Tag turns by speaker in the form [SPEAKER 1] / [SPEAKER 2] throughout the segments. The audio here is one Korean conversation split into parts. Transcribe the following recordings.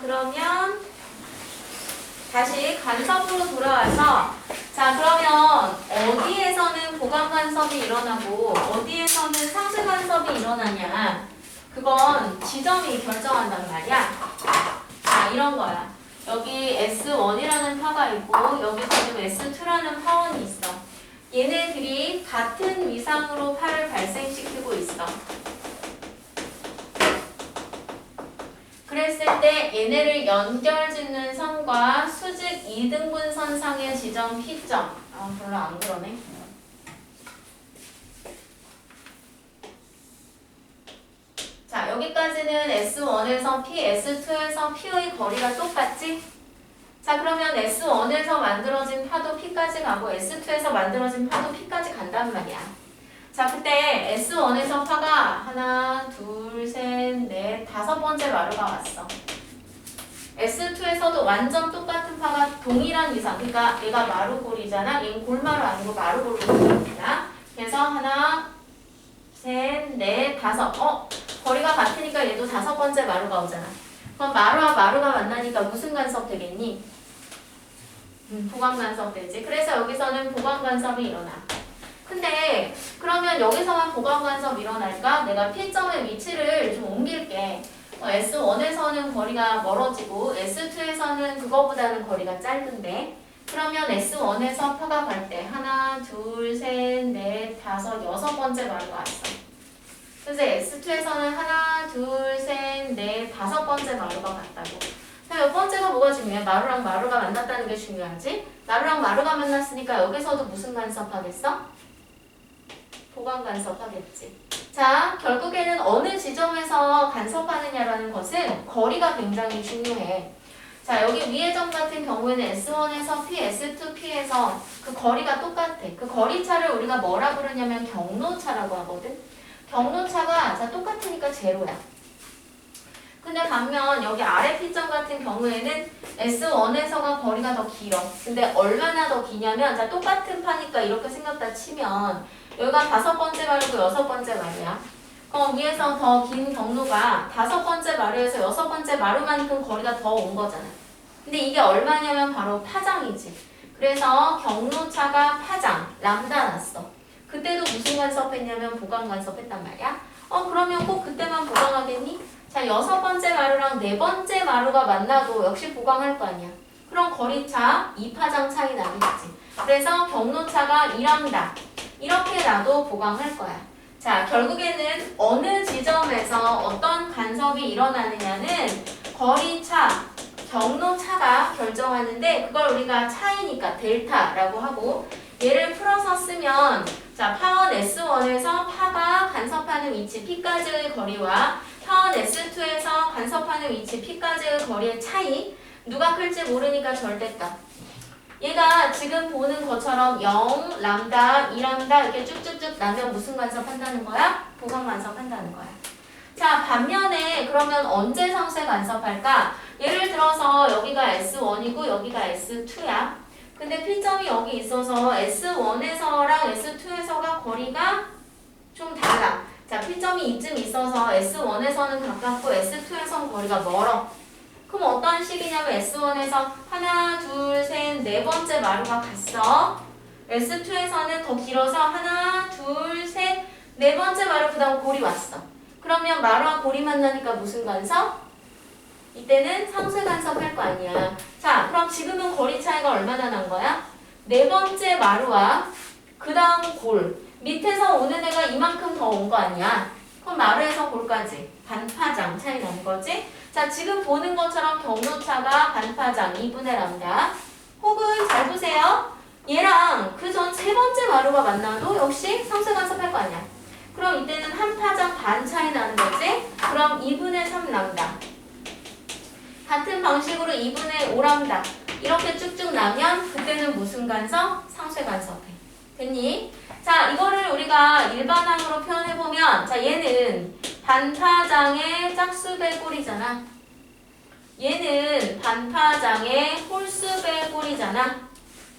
[SPEAKER 1] 그러면 다시 간섭으로 돌아와서 자 그러면 어디에서는 보강 간섭이 일어나고 어디에서는 상쇄 간섭이 일어나냐 그건 지점이 결정한단 말이야. 자 이런 거야. 여기 S1이라는 파가 있고 여기 지금 S2라는 파원이 있어. 얘네들이 같은 위상으로 파를 발생시키고 있어. 그랬을 때 얘네를 연결짓는 선과 수직 이등분선상의 지점 P점. 별로 안 그러네. 자, 여기까지는 S1에서 P, S2에서 P의 거리가 똑같지? 자, 그러면 S1에서 만들어진 파도 P까지 가고 S2에서 만들어진 파도 P까지 간단 말이야. 자, 그때 S1에서 파가 하나, 둘, 셋, 넷, 다섯 번째 마루가 왔어. S2에서도 완전 똑같은 파가 동일한 위상, 그러니까 얘가 마루골이잖아. 얘는 골마루 아니고 마루골이잖아. 그래서 하나, 셋, 넷, 다섯. 거리가 같으니까 얘도 다섯 번째 마루가 오잖아. 그럼 마루와 마루가 만나니까 무슨 간섭 되겠니? 보강 간섭 되지. 그래서 여기서는 보강 간섭이 일어나. 근데 그러면 여기서만 보강 간섭 일어날까? 내가 P점의 위치를 좀 옮길게. S1에서는 거리가 멀어지고 S2에서는 그거보다는 거리가 짧은데 그러면 S1에서 파가 갈 때 하나, 둘, 셋, 넷, 다섯, 여섯 번째 마루가 왔어. 그래서 S2에서는 하나, 둘, 셋, 넷, 다섯 번째 마루가 갔다고. 자, 몇 번째가 뭐가 중요해? 마루랑 마루가 만났다는 게 중요하지? 마루랑 마루가 만났으니까 여기서도 무슨 간섭하겠어? 보강 간섭하겠지. 자, 결국에는 어느 지점에서 간섭하느냐라는 것은 거리가 굉장히 중요해. 자, 여기 위의 점 같은 경우에는 S1에서 P, S2, P에서 그 거리가 똑같아. 그 거리차를 우리가 뭐라 부르냐면 경로차라고 하거든. 경로차가 자 똑같으니까 제로야. 근데 반면 여기 아래 P점 같은 경우에는 S1에서가 거리가 더 길어. 근데 얼마나 더 기냐면 자 똑같은 파니까 이렇게 생겼다 치면 여기가 다섯 번째 마루고 여섯 번째 마루야. 그럼 위에서 더 긴 경로가 다섯 번째 마루에서 여섯 번째 마루만큼 거리가 더 온 거잖아. 근데 이게 얼마냐면 바로 파장이지. 그래서 경로차가 파장, 람다 났어. 그때도 무슨 간섭했냐면 보강 간섭했단 말이야. 그러면 꼭 그때만 보강하겠니? 자, 여섯 번째 마루랑 네 번째 마루가 만나도 역시 보강할 거 아니야. 그럼 거리차 2파장 차이 나겠지. 그래서 경로차가 2람다. 이렇게 나도 보강할 거야. 자, 결국에는 어느 지점에서 어떤 간섭이 일어나느냐는 거리차, 경로차가 결정하는데 그걸 우리가 차이니까 델타라고 하고 얘를 풀어서 쓰면 자, 파원 S1에서 파가 간섭하는 위치 P까지의 거리와 파원 S2에서 간섭하는 위치 P까지의 거리의 차이 누가 클지 모르니까 절대값. 얘가 지금 보는 것처럼 0, 람다, 2람다 이렇게 쭉쭉쭉 나면 무슨 간섭한다는 거야? 보강 간섭한다는 거야. 자, 반면에 그러면 언제 상쇄 간섭할까? 예를 들어서 여기가 S1이고 여기가 S2야. 근데 P점이 여기 있어서 S1에서랑 S2에서가 거리가 좀 달라. 자, P점이 이쯤 있어서 S1에서는 가깝고 S2에서는 거리가 멀어. 그럼 어떤 식이냐면 S1에서 하나, 둘, 셋, 네 번째 마루가 갔어. S2에서는 더 길어서 하나, 둘, 셋, 네 번째 마루 그 다음 골이 왔어. 그러면 마루와 골이 만나니까 무슨 간섭? 이때는 상쇄 간섭할 거 아니야. 자, 그럼 지금은 거리 차이가 얼마나 난 거야? 네 번째 마루와 그 다음 골. 밑에서 오는 애가 이만큼 더 온 거 아니야. 그럼 마루에서 골까지 반파장 차이 난 거지? 자, 지금 보는 것처럼 경로차가 반파장 2분의 람다. 혹은 잘 보세요. 얘랑 그 전 세 번째 마루가 만나도 역시 상쇄 간섭할 거 아니야. 그럼 이때는 한 파장 반 차이 나는 거지? 그럼 2분의 3 람다. 같은 방식으로 2분의 5람다. 이렇게 쭉쭉 나면 그때는 무슨 간섭? 상쇄 간섭해. 됐니? 자, 이거를 우리가 일반항으로 표현해보면 자, 얘는 반파장의 짝수배골이잖아. 얘는 반파장의 홀수배골이잖아.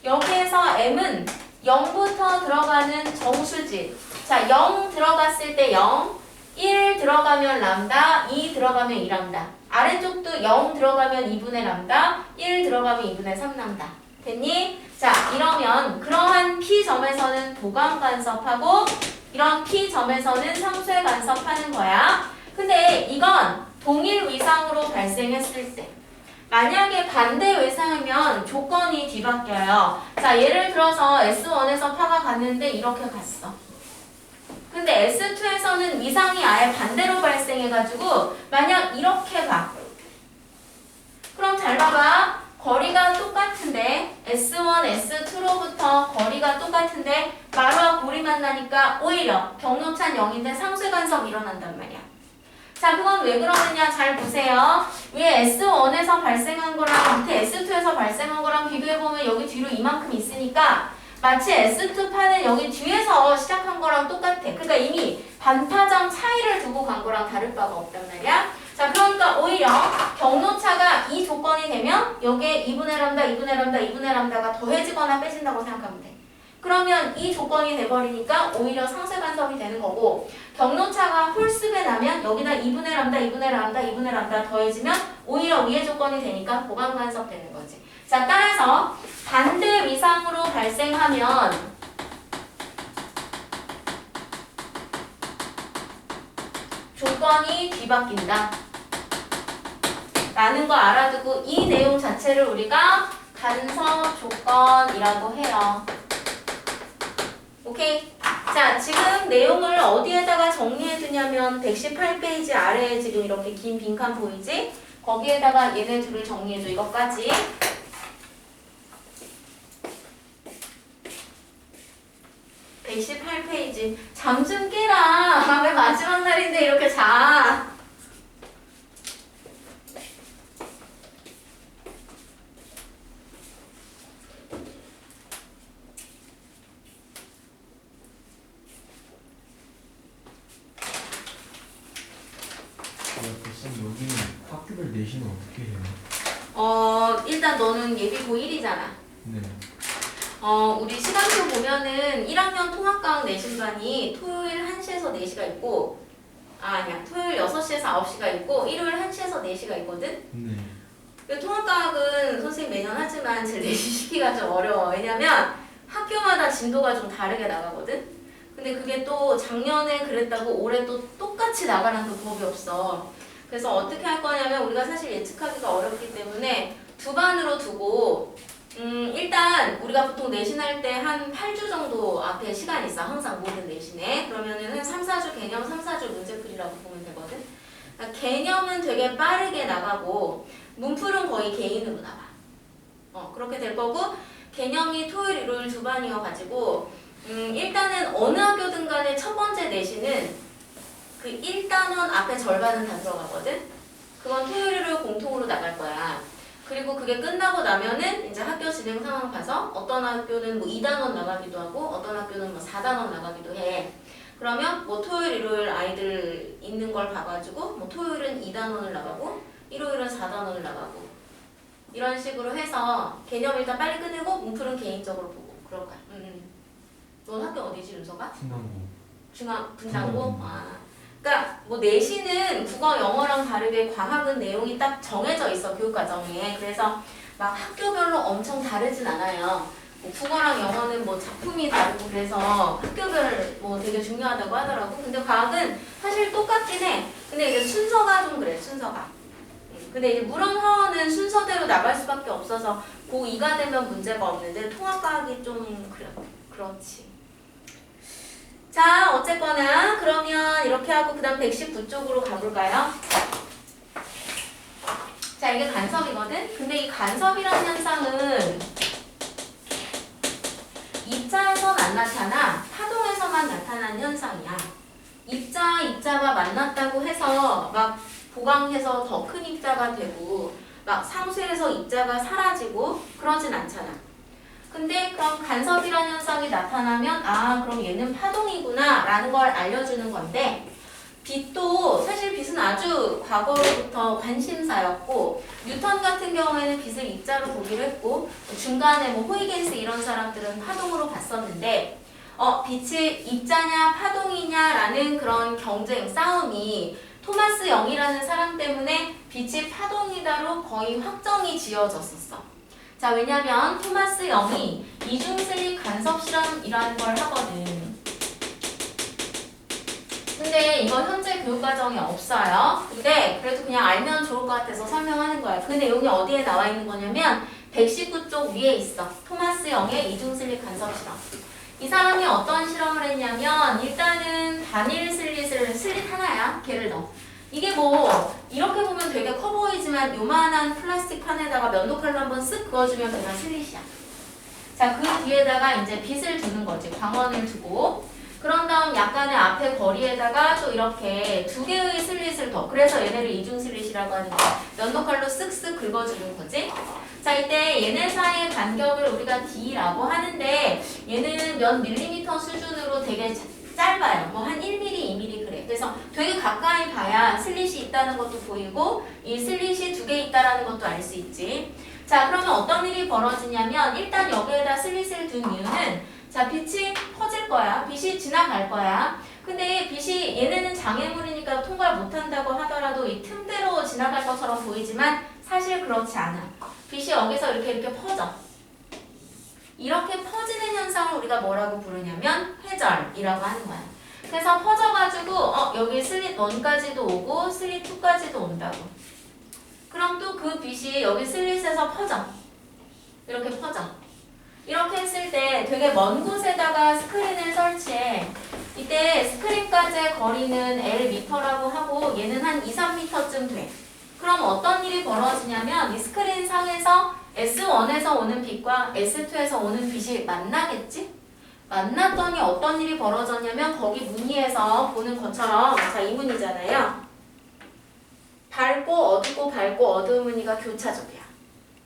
[SPEAKER 1] 여기에서 m은 0부터 들어가는 정수지. 자, 0 들어갔을 때 0, 1 들어가면 람다, 2 들어가면 2람다. 아래쪽도 0 들어가면 2분의 람다, 1 들어가면 2분의 3람다. 됐니? 자, 이러면 그러한 P점에서는 보강 간섭하고 이런 P점에서는 상쇄 간섭하는 거야. 근데 이건 동일 위상으로 발생했을 때 만약에 반대 위상이면 조건이 뒤바뀌어요. 자, 예를 들어서 S1에서 파가 갔는데 이렇게 갔어. 근데 S2에서는 위상이 아예 반대로 발생해가지고 만약 이렇게 가. 그럼 잘 봐봐. 거리가 똑같은데 S1, S2로부터 거리가 똑같은데 마루와 골이 만나니까 오히려 경로찬 0인데 상쇄 간섭 일어난단 말이야. 자, 그건 왜 그러느냐 잘 보세요. 위에 S1에서 발생한 거랑 밑에 S2에서 발생한 거랑 비교해보면 여기 뒤로 이만큼 있으니까 마치 S2파는 여기 뒤에서 시작한 거랑 똑같아. 그러니까 이미 반파점 차이를 두고 간 거랑 다를 바가 없단 말이야. 자, 그러니까 오히려 경로차가 이 조건이 되면 여기에 2분의 람다, 2분의 람다, 2분의 람다가 더해지거나 빼진다고 생각하면 돼. 그러면 이 조건이 돼버리니까 오히려 상쇄 간섭이 되는 거고 경로차가 홀수배 나면 여기다 2분의 람다, 2분의 람다, 2분의 람다 더해지면 오히려 위의 조건이 되니까 보강 간섭 되는 거지. 자, 따라서 반대 위상으로 발생하면 조건이 뒤바뀐다 라는 거 알아두고 이 내용 자체를 우리가 간섭 조건이라고 해요. 오케이? 자, 지금 내용을 어디에다가 정리해 두냐면 118페이지 아래에 지금 이렇게 긴 빈칸 보이지? 거기에다가 얘네 둘을 정리해 줘. 이것까지. 118페이지. 잠 좀 깨라. 왜 마지막 날인데 이렇게 자.
[SPEAKER 2] 여기는 학교별 내신은 어떻게 해요?
[SPEAKER 1] 일단 너는 예비고 1이잖아.
[SPEAKER 2] 네.
[SPEAKER 1] 우리 시간표 보면은 1학년 통합과학 내신반이 토요일 1시에서 4시가 있고 아니야. 토요일 6시에서 9시가 있고 일요일 1시에서 4시가 있거든?
[SPEAKER 2] 네.
[SPEAKER 1] 통합과학은 선생님 매년 하지만 제 내신 시기가 좀 어려워. 왜냐면 학교마다 진도가 좀 다르게 나가거든? 근데 그게 또 작년에 그랬다고 올해 또 똑같이 나가는 그 법이 없어. 그래서 어떻게 할 거냐면 우리가 사실 예측하기가 어렵기 때문에 두 반으로 두고 일단 우리가 보통 내신할 때 한 8주 정도 앞에 시간이 있어. 항상 모든 내신에. 그러면은 한 3, 4주 개념, 3, 4주 문제풀이라고 보면 되거든. 그러니까 개념은 되게 빠르게 나가고 문풀은 거의 개인으로 나와. 그렇게 될 거고 개념이 토요일, 일요일 두 반이어가지고 일단은 어느 학교든 간에 첫 번째 내신은 그 1단원 앞에 절반은 다 들어가거든? 그건 토요일, 일요일 공통으로 나갈 거야. 그리고 그게 끝나고 나면은 이제 학교 진행 상황 봐서 어떤 학교는 뭐 2단원 나가기도 하고 어떤 학교는 뭐 4단원 나가기도 해. 그러면 뭐 토요일, 일요일 아이들 있는 걸 봐가지고 뭐 토요일은 2단원을 나가고 일요일은 4단원을 나가고 이런 식으로 해서 개념 일단 빨리 끝내고 문풀은 개인적으로 보고 그럴 거야. 넌 학교 어디지, 윤서가?
[SPEAKER 2] 분당고.
[SPEAKER 1] 분당고? 그러니까 뭐 내신은 국어, 영어랑 다르게 과학은 내용이 딱 정해져 있어, 교육과정에. 그래서 막 학교별로 엄청 다르진 않아요. 뭐 국어랑 영어는 뭐 작품이 다르고 그래서 학교별 뭐 되게 중요하다고 하더라고. 근데 과학은 사실 똑같긴 해. 근데 이제 순서가 좀 그래, 순서가. 근데 이제 물원화원은 순서대로 나갈 수밖에 없어서 고2가 되면 문제가 없는데 통합과학이 좀 그렇지. 자, 어쨌거나 그러면 이렇게 하고 그 다음 119쪽으로 가볼까요? 자, 이게 간섭이거든? 근데 이 간섭이라는 현상은 입자에선 안 나타나 파동에서만 나타나는 현상이야. 입자가 만났다고 해서 막 보강해서 더 큰 입자가 되고 막 상쇄해서 입자가 사라지고 그러진 않잖아. 근데 그럼 간섭이라는 현상이 나타나면 그럼 얘는 파동이구나 라는 걸 알려주는 건데 빛도 사실 빛은 아주 과거로부터 관심사였고 뉴턴 같은 경우에는 빛을 입자로 보기로 했고 중간에 뭐 호이겐스 이런 사람들은 파동으로 봤었는데 빛이 입자냐 파동이냐라는 그런 경쟁 싸움이 토마스 영이라는 사람 때문에 빛이 파동이다로 거의 확정이 지어졌었어. 자, 왜냐면 토마스 영이 이중슬립 간섭 실험이라는 걸 하거든. 근데 이거 현재 교육과정에 없어요. 근데 그래도 그냥 알면 좋을 것 같아서 설명하는 거야. 그 내용이 어디에 나와 있는 거냐면 119쪽 위에 있어. 토마스 영의 이중슬립 간섭 실험. 이 사람이 어떤 실험을 했냐면 일단은 단일 슬릿 하나야. 걔를 넣어. 이게 뭐 이렇게 보면 되게 커 보이지만 요만한 플라스틱 판에다가 면도칼로 한번 쓱 그어주면 그냥 슬릿이야. 자, 그 뒤에다가 이제 빛을 두는 거지. 광원을 두고. 그런 다음 약간의 앞에 거리에다가 또 이렇게 두 개의 슬릿을 더. 그래서 얘네를 이중 슬릿이라고 하는 거야. 면도칼로 쓱쓱 긁어주는 거지. 자, 이때 얘네 사이의 간격을 우리가 D라고 하는데 얘는 몇 밀리미터 수준으로 되게 짧아요. 뭐 한 1mm, 2mm 그래. 그래서 되게 가까이 봐야 슬릿이 있다는 것도 보이고 이 슬릿이 두 개 있다는 것도 알 수 있지. 자, 그러면 어떤 일이 벌어지냐면 일단 여기에다 슬릿을 둔 이유는 자, 빛이 퍼질 거야. 빛이 지나갈 거야. 근데 빛이 얘네는 장애물이니까 통과를 못한다고 하더라도 이 틈대로 지나갈 것처럼 보이지만 사실 그렇지 않아. 빛이 여기서 이렇게 퍼져. 이렇게 퍼지는 현상을 우리가 뭐라고 부르냐면 회절이라고 하는 거야. 그래서 퍼져가지고 여기 슬릿 1까지도 오고 슬릿 2까지도 온다고. 그럼 또 그 빛이 여기 슬릿에서 퍼져. 이렇게 퍼져. 이렇게 했을 때 되게 먼 곳에다가 스크린을 설치해. 이때 스크린까지의 거리는 L 미터라고 하고 얘는 한 2, 3미터쯤 돼. 그럼 어떤 일이 벌어지냐면 이 스크린 상에서 S1에서 오는 빛과 S2에서 오는 빛이 만나겠지? 만났더니 어떤 일이 벌어졌냐면 거기 무늬에서 보는 것처럼 자, 이 무늬잖아요. 밝고 어둡고 밝고 어두운 무늬가 교차적이야.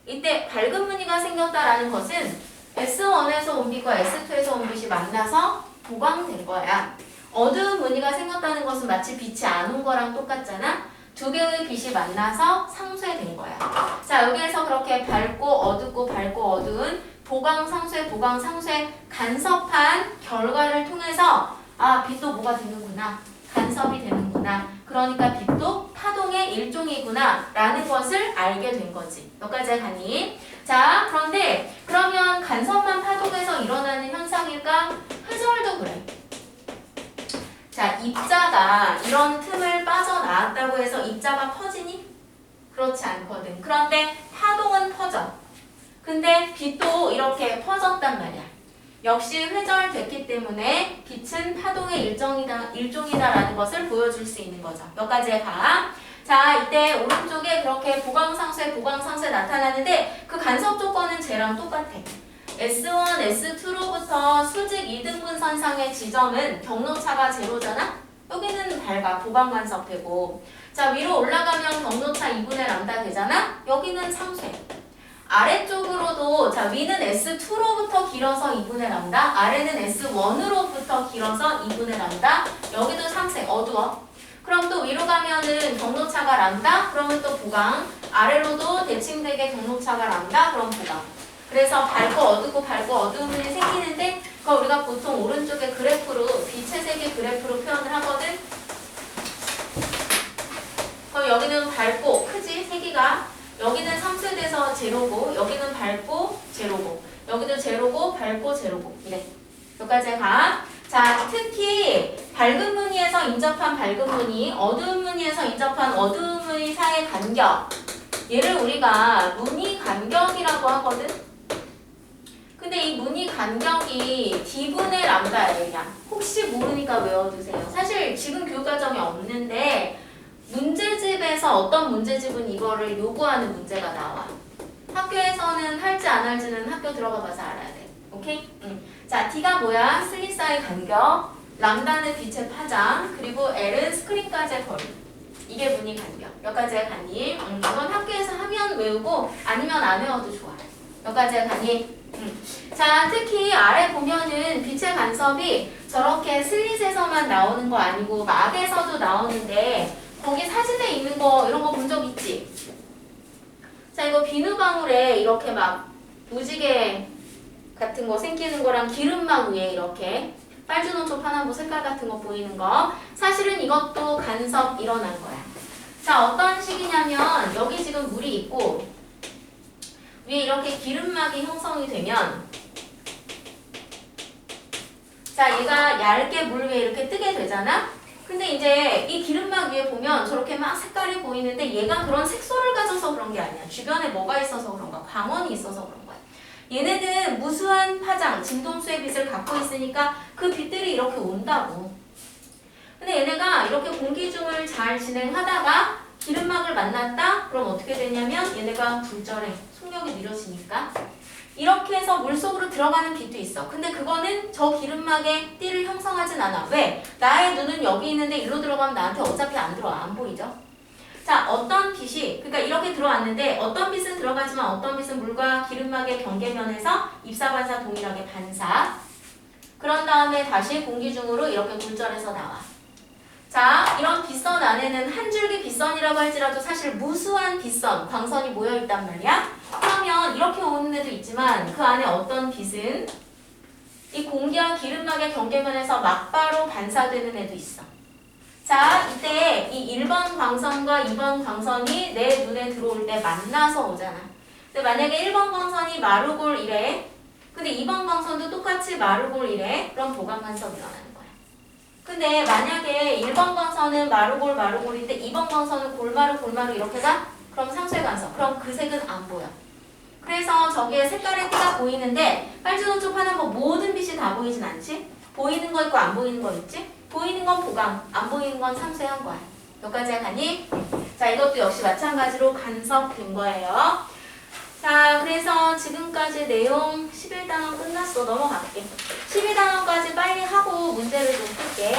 [SPEAKER 1] 이때 밝은 무늬가 생겼다라는 것은 S1에서 온 빛과 S2에서 온 빛이 만나서 보강된 거야. 어두운 무늬가 생겼다는 것은 마치 빛이 안 온 거랑 똑같잖아. 두 개의 빛이 만나서 상쇄된 거야. 자, 여기에서 그렇게 밝고 어둡고 밝고 어두운 보강 상쇄 간섭한 결과를 통해서 아, 빛도 뭐가 되는구나. 간섭이 되는구나. 그러니까 빛도 파동의 일종이구나 라는 것을 알게 된 거지. 여기까지 가니? 자, 그런데 그러면 간섭만 파동에서 일어나는 현상일까? 회절도 그래. 자, 입자가 이런 틈을 빠져나왔다고 해서 입자가 퍼지니? 그렇지 않거든. 그런데 파동은 퍼져. 근데 빛도 이렇게 퍼졌단 말이야. 역시 회절됐기 때문에 빛은 파동의 일종이다라는 것을 보여줄 수 있는 거죠. 여기까지 가. 자, 이때 오른쪽에 그렇게 보강상쇄 나타나는데 그 간섭 조건은 쟤랑 똑같아. S1, S2로부터 수직 2등분선상의 지점은 경로차가 제로잖아? 여기는 밝아. 보강 간섭되고. 자, 위로 올라가면 경로차 2분의 람다 되잖아? 여기는 상쇄. 아래쪽으로도 자, 위는 S2로부터 길어서 2분의 람다, 아래는 S1으로부터 길어서 2분의 람다. 여기도 상쇄. 어두워. 그럼 또 위로 가면은 경로차가 람다, 그러면 또 보강. 아래로도 대칭되게 경로차가 람다, 그럼 보강. 그래서 밝고 어두운 분이 생기는데 그걸 우리가 보통 오른쪽에 그래프로 빛의 세계 그래프로 표현을 하거든. 그럼 여기는 밝고 크지? 세기가. 여기는 상쇄돼서 제로고 여기는 밝고 제로고 여기도 제로고 밝고 제로고 이래. 여기까지 가. 자, 특히 밝은 무늬에서 인접한 밝은 무늬, 어두운 무늬에서 인접한 어두운 무늬 사이의 간격, 얘를 우리가 무늬 간격이라고 하거든. 근데 이 무늬 간격이 D분의 람다야. 혹시 모르니까 외워두세요. 사실 지금 교육과정에 없는데 문제집에서 어떤 문제집은 이거를 요구하는 문제가 나와. 학교에서는 할지 안 할지는 학교 들어가 봐서 알아야 돼. 오케이? 자, D가 뭐야? 슬릿 사이 간격, 람다는 빛의 파장, 그리고 L은 스크린까지의 거리. 이게 무늬 간격. 여기까지 가니? 이건 학교에서 하면 외우고 아니면 안 외워도 좋아. 여기까지 가니? 자, 특히 아래 보면은 빛의 간섭이 저렇게 슬릿에서만 나오는 거 아니고 막에서도 나오는데 거기 사진에 있는 거 이런 거 본 적 있지? 자, 이거 비누방울에 이렇게 막 무지개 같은 거 생기는 거랑 기름막 위에 이렇게 빨주노초 파남보 색깔 같은 거 보이는 거 사실은 이것도 간섭 일어난 거야. 자, 어떤 식이냐면 여기 지금 물이 있고 위에 이렇게 기름막이 형성이 되면 자, 얘가 얇게 물 위에 이렇게 뜨게 되잖아? 근데 이제 이 기름막 위에 보면 저렇게 막 색깔이 보이는데 얘가 그런 색소를 가져서 그런 게 아니야. 주변에 뭐가 있어서 그런가? 광원이 있어서 그런 거야. 얘네는 무수한 파장, 진동수의 빛을 갖고 있으니까 그 빛들이 이렇게 온다고. 근데 얘네가 이렇게 공기중을 잘 진행하다가 기름막을 만났다? 그럼 어떻게 되냐면 얘네가 불절해. 속력이 느려지니까. 이렇게 해서 물속으로 들어가는 빛도 있어. 근데 그거는 저 기름막에 띠를 형성하진 않아. 왜? 나의 눈은 여기 있는데 일로 들어가면 나한테 어차피 안 들어와. 안 보이죠? 자, 어떤 빛이, 그러니까 이렇게 들어왔는데 어떤 빛은 들어가지만 어떤 빛은 물과 기름막의 경계면에서 입사반사 동일하게 반사. 그런 다음에 다시 공기 중으로 이렇게 굴절해서 나와. 자, 이런 빛선 안에는 한 줄기 빛선이라고 할지라도 사실 무수한 빛선, 광선이 모여있단 말이야. 그러면 이렇게 오는 애도 있지만 그 안에 어떤 빛은 이 공기와 기름막의 경계면에서 막바로 반사되는 애도 있어. 자, 이때 이 1번 광선과 2번 광선이 내 눈에 들어올 때 만나서 오잖아. 근데 만약에 1번 광선이 마루골 이래, 근데 2번 광선도 똑같이 마루골 이래, 그럼 보강 간섭이 일어나는 거야. 근데 만약에 1번 광선은 마루골인데 2번 광선은 골마루 이렇게 가? 그럼 상쇄 간섭. 그럼 그 색은 안 보여. 그래서 저기에 색깔의 띠가 보이는데 빨주노초 파남보 모든 빛이 다 보이진 않지? 보이는 거 있고 안 보이는 거 있지? 보이는 건 보강, 안 보이는 건 상쇄한 거야. 여기까지 가니? 자, 이것도 역시 마찬가지로 간섭된 거예요. 자, 그래서 지금까지 내용 11단원 끝났어. 넘어갈게. 12단원까지 빨리 하고 문제를 좀 풀게.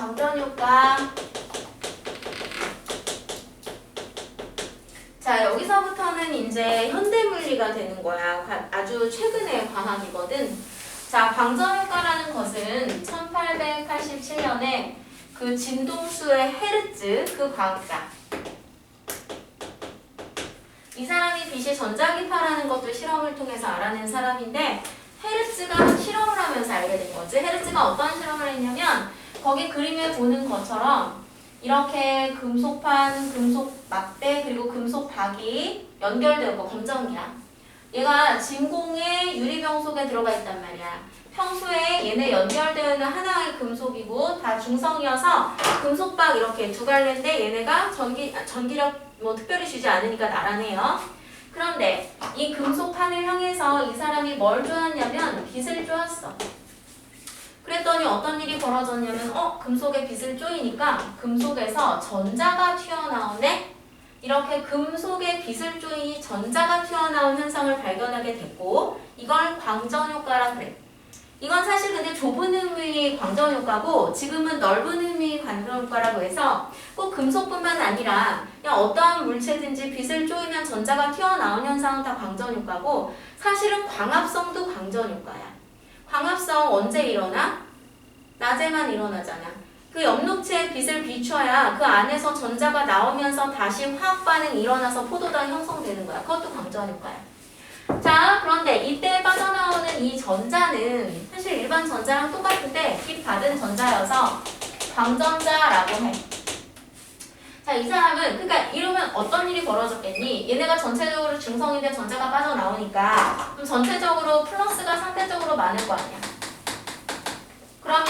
[SPEAKER 1] 광전효과. 자, 여기서부터는 이제 현대물리가 되는 거야. 아주 최근의 과학이거든. 자, 광전효과라는 것은 1887년에 그 진동수의 헤르츠, 그 과학자. 이 사람이 빛이 전자기파라는 것도 실험을 통해서 알아낸 사람인데 헤르츠가 실험을 하면서 알게 된 거지. 헤르츠가 어떤 실험을 했냐면 거기 그림에 보는 것처럼 이렇게 금속판, 금속 막대 그리고 금속 박이 연결되고 검정이야. 얘가 진공의 유리병 속에 들어가 있단 말이야. 평소에 얘네 연결되어 있는 하나의 금속이고 다 중성이어서 금속박 이렇게 두 갈래인데 얘네가 전기력 뭐 특별히 주지 않으니까 나란해요. 그런데 이 금속판을 향해서 이 사람이 뭘 쪼았냐면 빛을 쪼았어. 그랬더니 어떤 일이 벌어졌냐면 금속에 빛을 쪼이니까 금속에서 전자가 튀어나오네? 이렇게 금속에 빛을 쪼이니 전자가 튀어나온 현상을 발견하게 됐고 이걸 광전효과라 그래. 이건 사실 근데 좁은 의미의 광전효과고 지금은 넓은 의미의 광전효과라고 해서 꼭 금속뿐만 아니라 그냥 어떠한 물체든지 빛을 쪼이면 전자가 튀어나온 현상은 다 광전효과고 사실은 광합성도 광전효과야. 광합성 언제 일어나? 낮에만 일어나잖아. 그 엽록체에 빛을 비춰야 그 안에서 전자가 나오면서 다시 화학 반응이 일어나서 포도당 형성되는 거야. 그것도 광전효과야. 자, 그런데 이때 빠져나오는 이 전자는 사실 일반 전자랑 똑같은데 빛 받은 전자여서 광전자라고 해. 자, 이 사람은 그러니까 이러면 어떤 일이 벌어졌겠니? 얘네가 전체적으로 중성인데 전자가 빠져나오니까 그럼 전체적으로 플러스가 상대적으로 많을 거 아니야. 그러면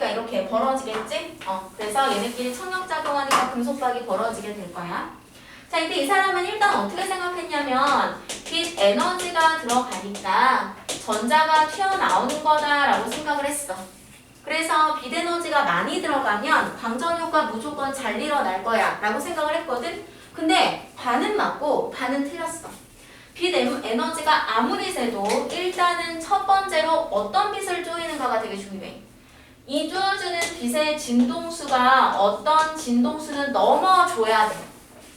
[SPEAKER 1] 높으니까 이렇게 벌어지겠지? 그래서 얘네끼리 청력작용하니까 금속박이 벌어지게 될 거야. 자, 이때 이 사람은 일단 어떻게 생각했냐면 빛 에너지가 들어가니까 전자가 튀어나오는 거다라고 생각을 했어. 그래서 빛 에너지가 많이 들어가면 방전 효과 무조건 잘 일어날 거야 라고 생각을 했거든. 근데 반은 맞고 반은 틀렸어. 빛 에너지가 아무리 세도 일단은 첫 번째로 어떤 빛을 쪼이는가가 되게 중요해. 이 쪼여주는 빛의 진동수가 어떤 진동수는 넘어줘야 돼.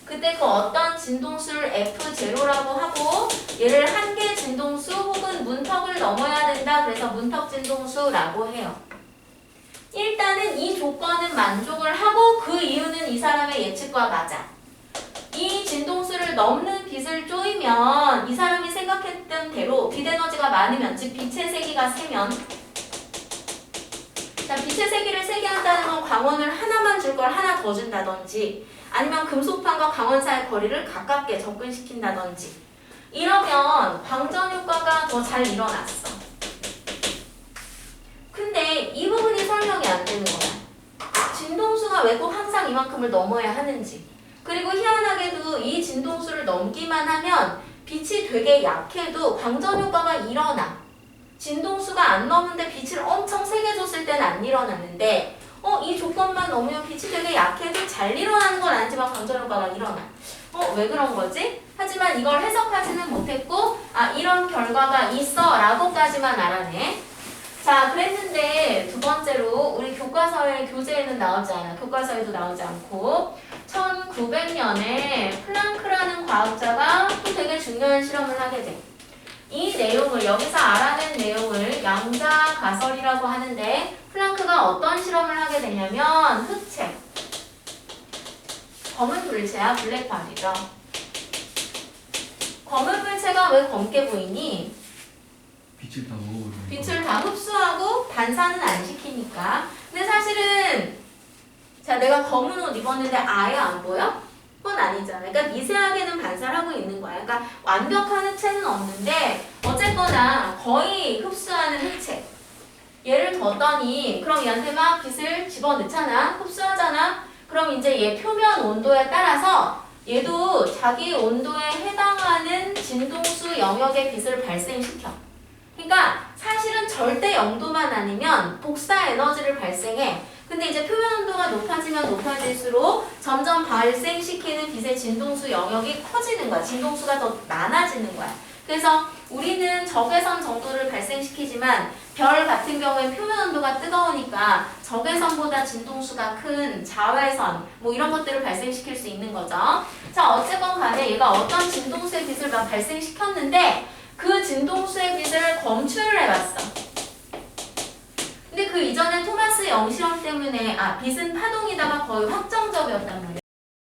[SPEAKER 1] 그때 그 어떤 진동수를 F0라고 하고 얘를 한계 진동수 혹은 문턱을 넘어야 된다. 그래서 문턱 진동수라고 해요. 일단은 이 조건은 만족을 하고 그 이유는 이 사람의 예측과 맞아. 이 진동수를 넘는 빛을 쪼이면 이 사람이 생각했던 대로 빛 에너지가 많으면 즉 빛의 세기가 세면 자, 빛의 세기를 세게 한다는 건 광원을 하나만 줄 걸 하나 더 준다든지 아니면 금속판과 광원 사이의 거리를 가깝게 접근시킨다든지 이러면 방전 효과가 더 잘 일어났어. 근데 이 부분이 설명이 안 되는 거야. 진동수가 왜 꼭 항상 이만큼을 넘어야 하는지 그리고 희한하게도 이 진동수를 넘기만 하면 빛이 되게 약해도 방전 효과가 일어나. 진동수가 안 넘는데 빛을 엄청 세게 줬을 때는 안 일어났는데 이 조건만 넘으면 빛이 되게 약해도 잘 일어나는 건 아니지만 방전 효과가 일어나. 왜 그런 거지? 하지만 이걸 해석하지는 못했고 이런 결과가 있어 라고까지만 알아내. 자, 그랬는데 두 번째로 우리 교과서에 교재에는 나오지 않아. 교과서에도 나오지 않고 1900년에 플랑크라는 과학자가 또 되게 중요한 실험을 하게 돼. 이 내용을 여기서 알아낸 내용을 양자 가설이라고 하는데 플랑크가 어떤 실험을 하게 되냐면 흑체, 검은 물체야 블랙박이죠. 검은 물체가 왜 검게 보이니?
[SPEAKER 2] 빛을 다 먹어버리는
[SPEAKER 1] 빛을 다 흡수하고 반사는 안 시키니까. 근데 사실은 자, 내가 검은 옷 입었는데 아예 안 보여? 그건 아니잖아. 그러니까 미세하게는 반사를 하고 있는 거야. 그러니까 완벽한 흑체는 없는데 어쨌거나 거의 흡수하는 흑체. 얘를 뒀더니 그럼 얘한테 막 빛을 집어넣잖아. 흡수하잖아. 그럼 이제 얘 표면 온도에 따라서 얘도 자기 온도에 해당하는 진동수 영역의 빛을 발생시켜. 그러니까 사실은 절대 0도만 아니면 복사 에너지를 발생해. 근데 이제 표면 온도가 높아지면 높아질수록 점점 발생시키는 빛의 진동수 영역이 커지는 거야. 진동수가 더 많아지는 거야. 그래서 우리는 적외선 정도를 발생시키지만 별 같은 경우에 표면 온도가 뜨거우니까 적외선보다 진동수가 큰 자외선 뭐 이런 것들을 발생시킬 수 있는 거죠. 자, 어쨌건 간에 얘가 어떤 진동수의 빛을 막 발생시켰는데 그 진동수의 빛을 검출을 해봤어. 근데 그 이전에 토마스 영 실험 때문에 빛은 파동이다가 거의 확정적이었단 말이야.